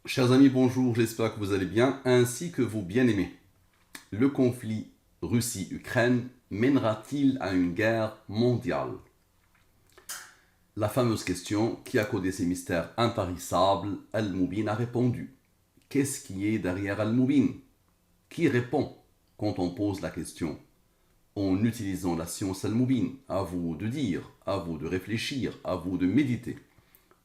Chers amis, bonjour, j'espère que vous allez bien, ainsi que vos bien-aimés. Le conflit Russie-Ukraine mènera-t-il à une guerre mondiale? La fameuse question qui a codé ces mystères intarissables, Al-Moubin a répondu. Qu'est-ce qui est derrière Al-Moubin? Qui répond quand on pose la question? En utilisant la science Al-Moubin, à vous de dire, à vous de réfléchir, à vous de méditer,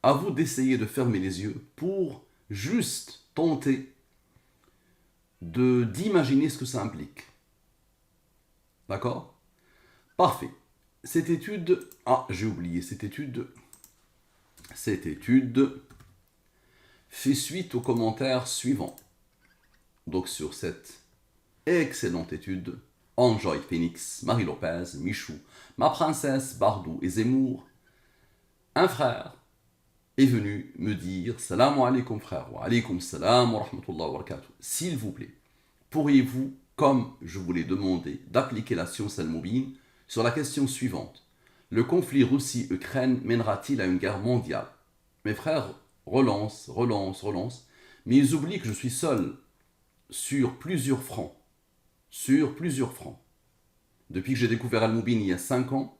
à vous d'essayer de fermer les yeux pour juste tenter d'imaginer ce que ça implique. D'accord? Parfait. Cette étude... Ah, j'ai oublié cette étude. Cette étude fait suite aux commentaires suivants. Donc sur cette excellente étude, Enjoy Phoenix, Marie Lopez, Michou, ma princesse, Bardou et Zemmour, un frère est venu me dire Salam alaikum frère, wa alaikum salam wa rahmatullah wa barakatuh. S'il vous plaît, pourriez-vous, comme je vous l'ai demandé, d'appliquer la science Al-Moubin sur la question suivante. Le conflit Russie-Ukraine mènera-t-il à une guerre mondiale? Mes frères relancent, mais ils oublient que je suis seul sur plusieurs fronts. Sur plusieurs fronts. Depuis que j'ai découvert Al-Moubin il y a 5 ans,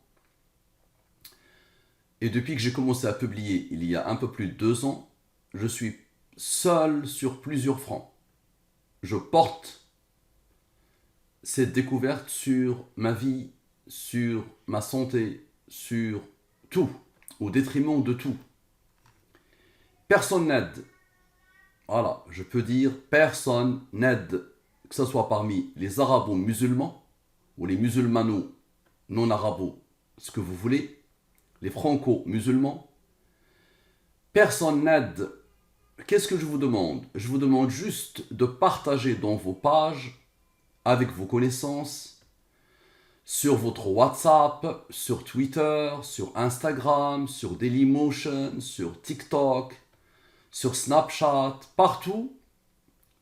et depuis que j'ai commencé à publier il y a un peu plus de 2 ans, je suis seul sur plusieurs fronts. Je porte cette découverte sur ma vie, sur ma santé, sur tout, au détriment de tout. Personne n'aide. Voilà, je peux dire personne n'aide, que ce soit parmi les arabo-musulmans ou les musulmano non-arabo, ce que vous voulez, les franco-musulmans. Personne n'aide. Qu'est-ce que je vous demande? Je vous demande juste de partager dans vos pages, avec vos connaissances, sur votre WhatsApp, sur Twitter, sur Instagram, sur Dailymotion, sur TikTok, sur Snapchat, partout,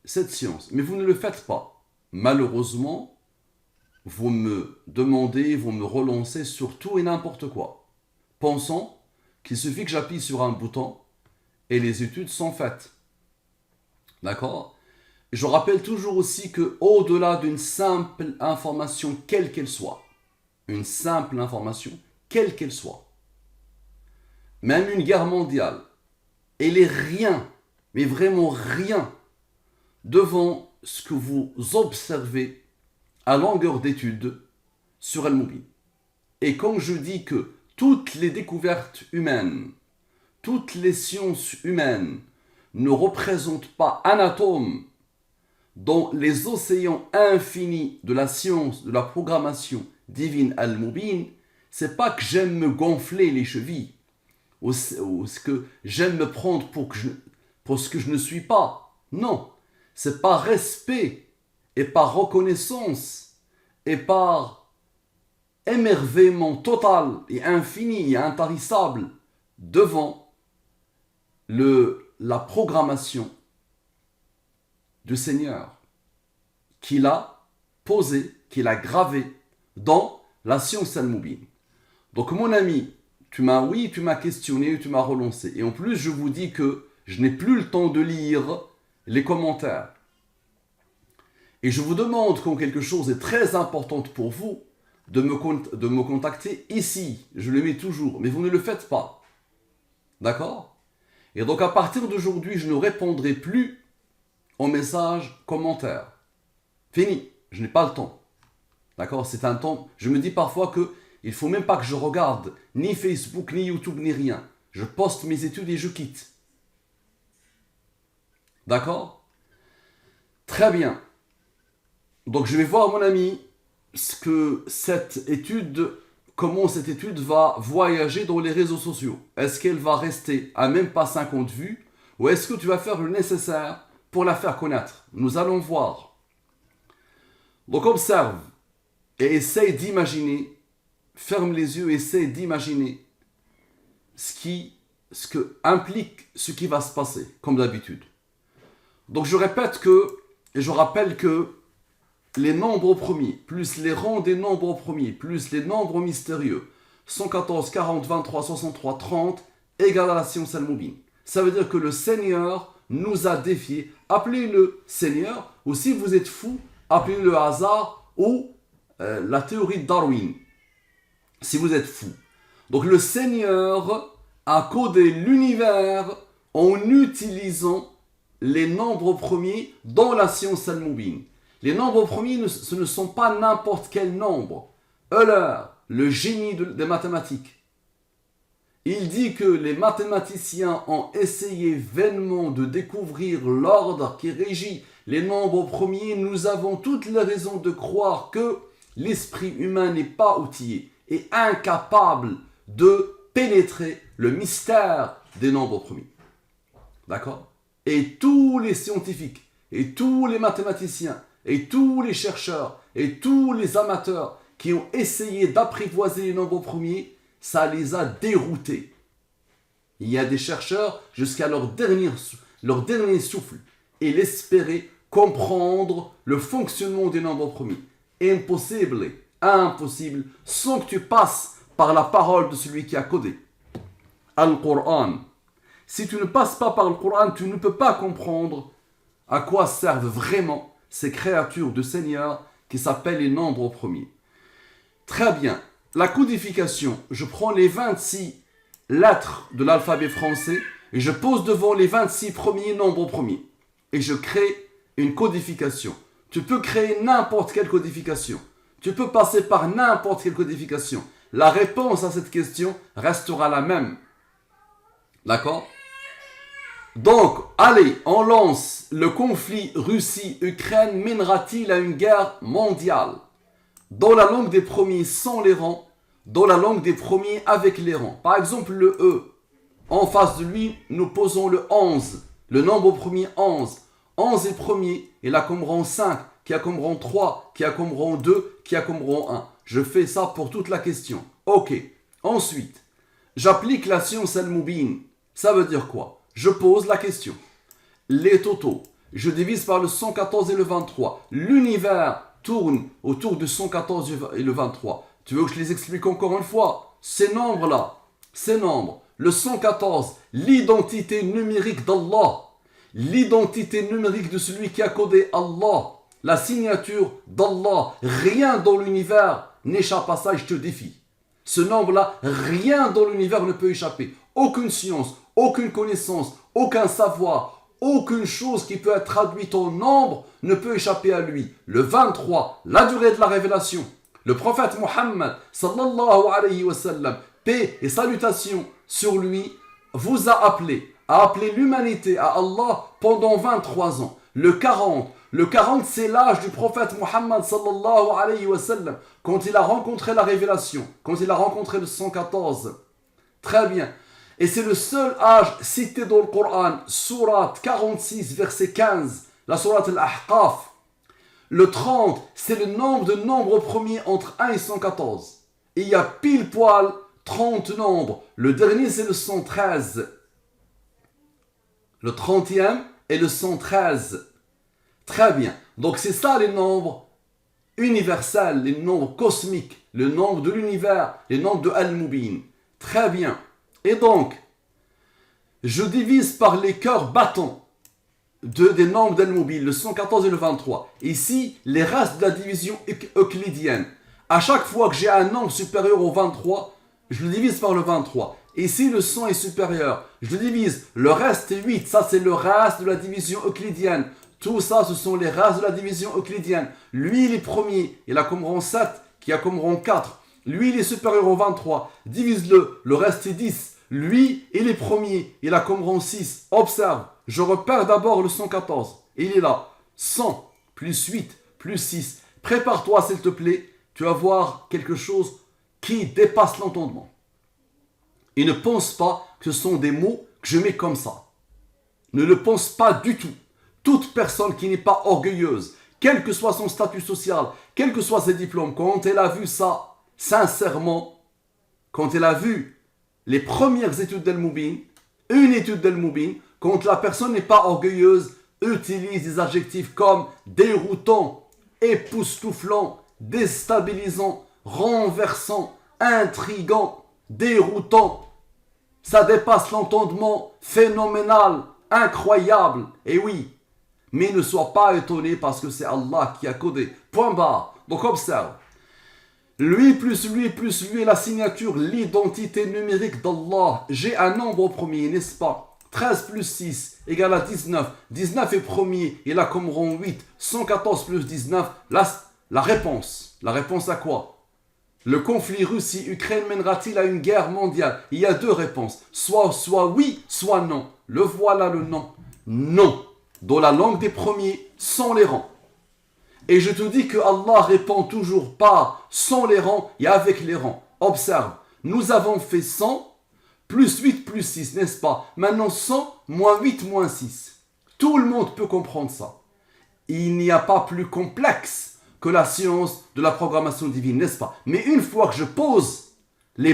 cette science. Mais vous ne le faites pas. Malheureusement, vous me demandez, vous me relancez sur tout et n'importe quoi, pensant qu'il suffit que j'appuie sur un bouton et les études sont faites. D'accord? Je rappelle toujours aussi que au-delà d'une simple information, quelle qu'elle soit, une simple information, quelle qu'elle soit, même une guerre mondiale, elle est rien, mais vraiment rien, devant ce que vous observez à longueur d'étude sur Al-Moubin. Et quand je dis que toutes les découvertes humaines, toutes les sciences humaines ne représentent pas un atome dans les océans infinis de la science, de la programmation divine Al-Moubin, c'est pas que j'aime me gonfler les chevilles, ou ce que j'aime me prendre pour ce que je ne suis pas. Non, c'est par respect et par reconnaissance et par émerveillement total et infini et intarissable devant la programmation du Seigneur qu'il a posé, qu'il a gravé dans la science Al-Moubin. Donc mon ami, tu m'as questionné, tu m'as relancé. Et en plus, je vous dis que je n'ai plus le temps de lire les commentaires. Et je vous demande, quand quelque chose est très important pour vous, de me contacter ici. Je le mets toujours, mais vous ne le faites pas. D'accord? Et donc à partir d'aujourd'hui, je ne répondrai plus aux messages, commentaires. Fini, je n'ai pas le temps. D'accord? C'est un temps. Je me dis parfois que il ne faut même pas que je regarde ni Facebook, ni YouTube, ni rien. Je poste mes études et je quitte. D'accord? Très bien. Donc je vais voir mon ami comment cette étude va voyager dans les réseaux sociaux. Est-ce qu'elle va rester à même pas 50 vues ou est-ce que tu vas faire le nécessaire pour la faire connaître? Nous allons voir. Donc observe et essaye d'imaginer, ferme les yeux et essaye d'imaginer ce que implique ce qui va se passer, comme d'habitude. Donc je rappelle que les nombres premiers, plus les rangs des nombres premiers, plus les nombres mystérieux, 114, 40, 23, 63, 30, égale à la science Al-Moubin. Ça veut dire que le Seigneur nous a défiés. Appelez-le Seigneur, ou si vous êtes fou, appelez-le hasard ou la théorie de Darwin. Si vous êtes fou. Donc le Seigneur a codé l'univers en utilisant les nombres premiers dans la science al-Mubin. Les nombres premiers, ce ne sont pas n'importe quel nombre. Euler, le génie des mathématiques, il dit que les mathématiciens ont essayé vainement de découvrir l'ordre qui régit les nombres premiers. Nous avons toutes les raisons de croire que l'esprit humain n'est pas outillé et incapable de pénétrer le mystère des nombres premiers. D'accord? Et tous les scientifiques, et tous les mathématiciens, et tous les chercheurs, et tous les amateurs qui ont essayé d'apprivoiser les nombres premiers, ça les a déroutés. Il y a des chercheurs jusqu'à leur dernier souffle, et l'espérer comprendre le fonctionnement des nombres premiers. Impossible, sans que tu passes par la parole de celui qui a codé. Al-Qur'an. Si tu ne passes pas par le Coran, tu ne peux pas comprendre à quoi servent vraiment ces créatures de Seigneur qui s'appellent les nombres premiers. Très bien. La codification, je prends les 26 lettres de l'alphabet français et je pose devant les 26 premiers nombres premiers. Et je crée une codification. Tu peux créer n'importe quelle codification. Tu peux passer par n'importe quelle codification. La réponse à cette question restera la même. D'accord? Donc, allez, on lance le conflit Russie-Ukraine mènera-t-il à une guerre mondiale? Dans la langue des premiers sans les rangs, dans la langue des premiers avec les rangs. Par exemple, le E. En face de lui, nous posons le 11, le nombre premier 11. 11 est premier, il a comme rang 5, qui a comme rang 3, qui a comme rang 2, qui a comme rang 1. Je fais ça pour toute la question. Ok. Ensuite, j'applique la science al-Mubin. Ça veut dire quoi? Je pose la question. Les totaux, je divise par le 114 et le 23. L'univers tourne autour du 114 et le 23. Tu veux que je les explique encore une fois? Ces nombres-là, ces nombres, le 114, l'identité numérique d'Allah, l'identité numérique de celui qui a codé Allah, la signature d'Allah, rien dans l'univers n'échappe à ça et je te défie. Ce nombre-là, rien dans l'univers ne peut échapper. Aucune science, aucune connaissance, aucun savoir, aucune chose qui peut être traduite en nombre ne peut échapper à lui. Le 23, la durée de la révélation. Le prophète Mohammed, sallallahu alayhi wa sallam, paix et salutations sur lui, vous a appelé à appeler l'humanité à Allah pendant 23 ans. Le 40, c'est l'âge du prophète Mohammed sallallahu alayhi wa sallam, quand il a rencontré la révélation, quand il a rencontré le 114. Très bien. Et c'est le seul âge cité dans le Coran, sourate 46, verset 15, la sourate Al-Ahqaf. Le 30, c'est le nombre de nombres premiers entre 1 et 114. Et il y a pile poil 30 nombres. Le dernier, c'est le 113. Le 30e est le 113. Très bien. Donc c'est ça les nombres universels, les nombres cosmiques, le nombre de l'univers, les nombres de Al-Mubin. Très bien. Et donc, je divise par les cœurs battants des nombres d'Al-Mubin, le 114 et le 23. Ici, les restes de la division euclidienne. À chaque fois que j'ai un nombre supérieur au 23, je le divise par le 23. Ici, le 100 est supérieur. Je le divise. Le reste est 8. Ça, c'est le reste de la division euclidienne. Tout ça, ce sont les restes de la division euclidienne. Lui, il est premier. Il a comme rang 7, qui a comme rang 4. Lui, il est supérieur au 23. Divise-le. Le reste est 10. Lui, il est premier. Il a comme rang 6. Observe. Je repère d'abord le 114. Il est là. 100 plus 8 plus 6. Prépare-toi, s'il te plaît. Tu vas voir quelque chose qui dépasse l'entendement. Et ne pense pas que ce sont des mots que je mets comme ça. Ne le pense pas du tout. Toute personne qui n'est pas orgueilleuse, quel que soit son statut social, quels que soient ses diplômes, quand elle a vu ça, sincèrement, quand elle a vu les premières études d'Al-Mubin, une étude d'Al-Mubin, quand la personne n'est pas orgueilleuse, utilise des adjectifs comme déroutant, époustouflant, déstabilisant, renversant, intrigant, déroutant. Ça dépasse l'entendement, phénoménal. incroyable. Et oui, mais ne sois pas étonné parce que c'est Allah qui a codé. Point barre. Donc observe. Lui plus lui, la signature, l'identité numérique d'Allah. J'ai un nombre au premier, n'est-ce pas? 13 plus 6 égale à 19. 19 est premier, il a comme rang 8. 114 plus 19, la réponse. La réponse à quoi? Le conflit Russie-Ukraine mènera-t-il à une guerre mondiale? Il y a deux réponses. Soit oui, soit non. Le voilà le non. Non. Dans la langue des premiers, sans les rangs. Et je te dis que Allah répond toujours pas sans les rangs et avec les rangs. Observe, nous avons fait 100 plus 8 plus 6, n'est-ce pas? Maintenant 100 moins 8 moins 6. Tout le monde peut comprendre ça. Il n'y a pas plus complexe que la science de la programmation divine, n'est-ce pas? Mais une fois que je pose les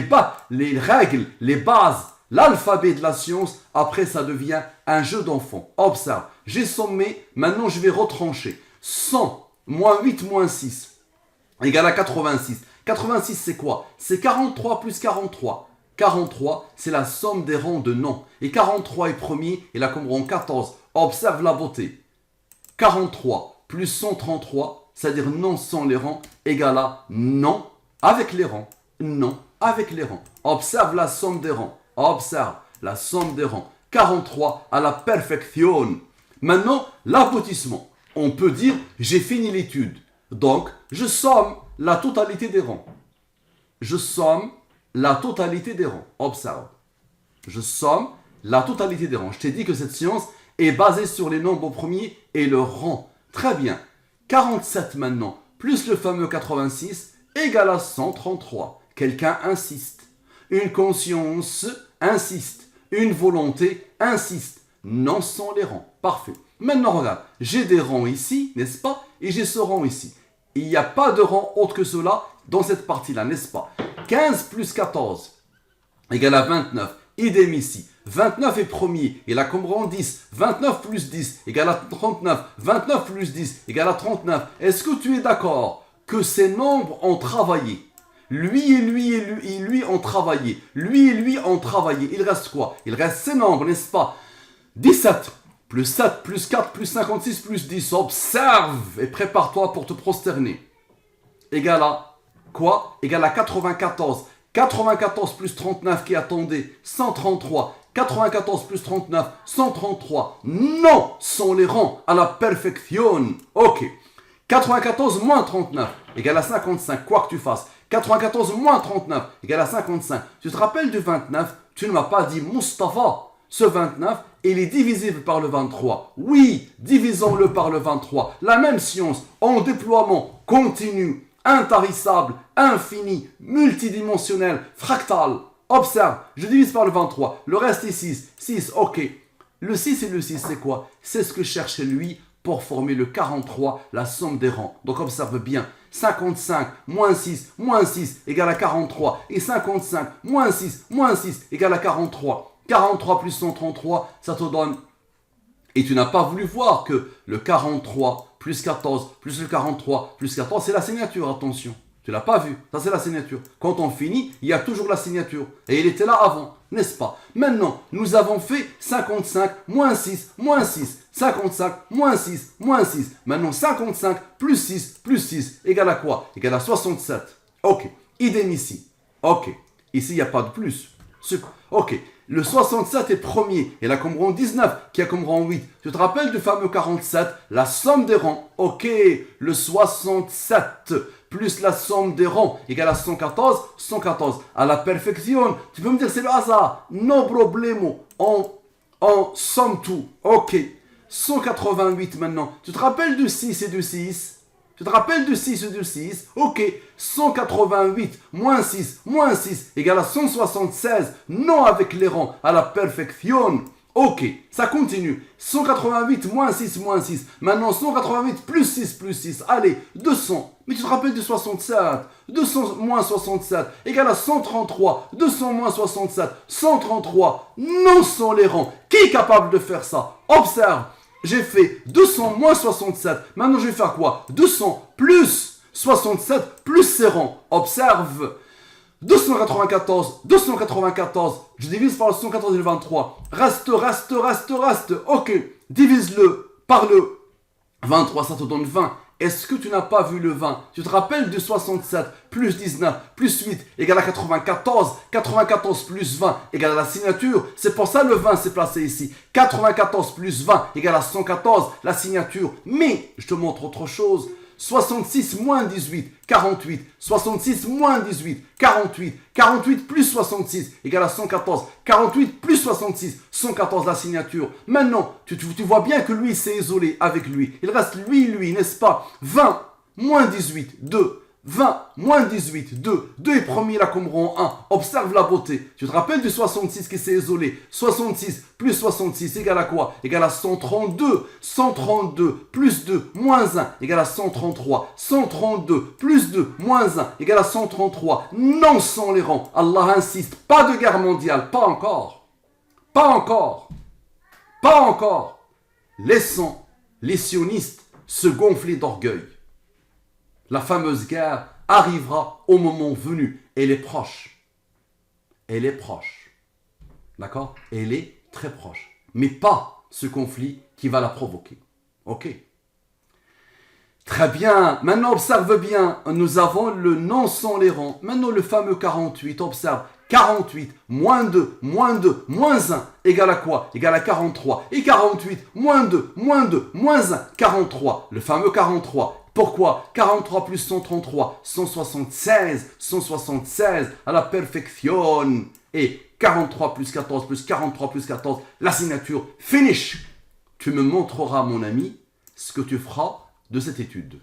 règles, les bases, l'alphabet de la science, après ça devient un jeu d'enfant. Observe, j'ai sommé, maintenant je vais retrancher. 100 moins 8 moins 6 égale à 86. 86 c'est quoi? C'est 43 plus 43. 43 c'est la somme des rangs de non. Et 43 est premier, il a comme rang 14. Observe la beauté. 43 plus 133, c'est-à-dire non sans les rangs, égale à non avec les rangs. Non avec les rangs. Observe la somme des rangs. Observe la somme des rangs. 43 à la perfection. Maintenant, l'aboutissement. On peut dire, j'ai fini l'étude. Donc, je somme la totalité des rangs. Je somme la totalité des rangs. Observe. Je somme la totalité des rangs. Je t'ai dit que cette science est basée sur les nombres premiers et le rang. Très bien. 47 maintenant, plus le fameux 86, égale à 133. Quelqu'un insiste. Une conscience insiste. Une volonté insiste. Non sans les rangs. Parfait. Maintenant, regarde, j'ai des rangs ici, n'est-ce pas? Et j'ai ce rang ici. Il n'y a pas de rang autre que cela dans cette partie-là, n'est-ce pas? 15 plus 14 égale à 29. Idem ici. 29 est premier, il a comme rang 10. 29 plus 10 égale à 39. 29 plus 10 égale à 39. Est-ce que tu es d'accord que ces nombres ont travaillé? Lui et lui et lui et lui ont travaillé. Lui et lui ont travaillé. Il reste quoi? Il reste ces nombres, n'est-ce pas? 17 plus 7 plus 4 plus 56 plus 10. Observe et prépare-toi pour te prosterner. Égale à quoi? Égale à 94. 94 plus 39 qui attendait 133. 94 plus 39, 133. Non, sont les rangs à la perfection. Ok. 94 moins 39 égale à 55. Quoi que tu fasses. 94 moins 39 égale à 55. Tu te rappelles du 29? Tu ne m'as pas dit Mustapha. Ce 29, il est divisible par le 23. Oui, divisons-le par le 23. La même science en déploiement continu, intarissable, infini, multidimensionnel, fractal. Observe, je divise par le 23. Le reste est 6. 6, ok. Le 6 et le 6, c'est quoi? C'est ce que cherchait lui pour former le 43, la somme des rangs. Donc observe bien. 55 moins 6 égale à 43. Et 55 moins 6 égale à 43. 43 plus 133, ça te donne... Et tu n'as pas voulu voir que le 43 plus 14 plus le 43 plus 14, c'est la signature, attention. Tu l'as pas vu, ça c'est la signature. Quand on finit, il y a toujours la signature. Et il était là avant, n'est-ce pas? Maintenant, nous avons fait 55 moins 6 moins 6. 55 moins 6 moins 6. Maintenant, 55 plus 6 égale à quoi? Égale à 67. Ok, idem ici. Ok, ici il n'y a pas de plus. Ok, le 67 est premier, il a comme rang 19, qui a comme rang 8. Tu te rappelles du fameux 47, la somme des rangs. Ok, le 67 plus la somme des rangs égale à 114, 114. À la perfection, tu peux me dire c'est le hasard. No problemo, on somme tout. Ok, 188 maintenant. Tu te rappelles du 6 et du 6? Tu te rappelles du 6 et du 6? Ok, 188 moins 6 égale à 176. Non avec les rangs, à la perfection. Ok, ça continue. 188 moins 6. Maintenant 188 plus 6. Allez, 200. Mais tu te rappelles du 67? 200 moins 67 égale à 133. 200 moins 67, 133. Non sans les rangs. Qui est capable de faire ça? Observe. J'ai fait 200 moins 67. Maintenant, je vais faire quoi? 200 plus 67 plus ses rangs. Observe. 294, je divise par le 114 et le 23. Reste. Ok, divise-le par le 23, ça te donne 20. Est-ce que tu n'as pas vu le 20? Tu te rappelles de 67 plus 19 plus 8 égale à 94. 94 plus 20 égale à la signature. C'est pour ça le 20 s'est placé ici. 94 plus 20 égale à 114, la signature. Mais je te montre autre chose. 66 moins 18, 48. 66 moins 18, 48. 48 plus 66 égale à 114. 48 plus 66, 114 la signature. Maintenant, tu vois bien que lui s'est isolé avec lui. Il reste lui, n'est-ce pas? 20 moins 18, 2. 20 moins 18, 2. 2 est premier là comme rang 1. Observe la beauté. Tu te rappelles du 66 qui s'est isolé? 66 plus 66 égale à quoi? Égale à 132. 132 plus 2 moins 1 égale à 133. 132 plus 2 moins 1 égale à 133. Non sans les rangs. Allah insiste. Pas de guerre mondiale. Pas encore. Pas encore. Pas encore. Laissons les sionistes se gonfler d'orgueil. La fameuse guerre arrivera au moment venu. Elle est proche. Elle est proche. D'accord? Elle est très proche. Mais pas ce conflit qui va la provoquer. Ok? Très bien. Maintenant, observe bien. Nous avons le non sans les rangs. Maintenant, le fameux 48. Observe. 48 moins 2, moins 2, moins 1 égale à quoi? Égale à 43. Et 48 moins 2, moins 2, moins 1, 43. Le fameux 43. Pourquoi? 43 plus 133, 176, 176 à la perfection. Et 43 plus 14 plus 43 plus 14, la signature, finish. Tu me montreras, mon ami, ce que tu feras de cette étude.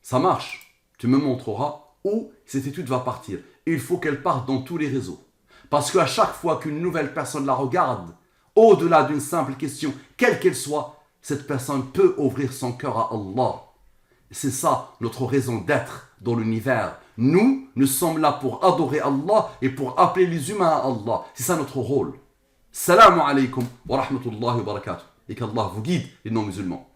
Ça marche. Tu me montreras où cette étude va partir. Il faut qu'elle parte dans tous les réseaux. Parce qu'à chaque fois qu'une nouvelle personne la regarde, au-delà d'une simple question, quelle qu'elle soit, cette personne peut ouvrir son cœur à Allah. C'est ça notre raison d'être dans l'univers. Nous sommes là pour adorer Allah et pour appeler les humains à Allah. C'est ça notre rôle. Salam alaikum wa rahmatullahi wa barakatuh. Et qu'Allah vous guide, les non-musulmans.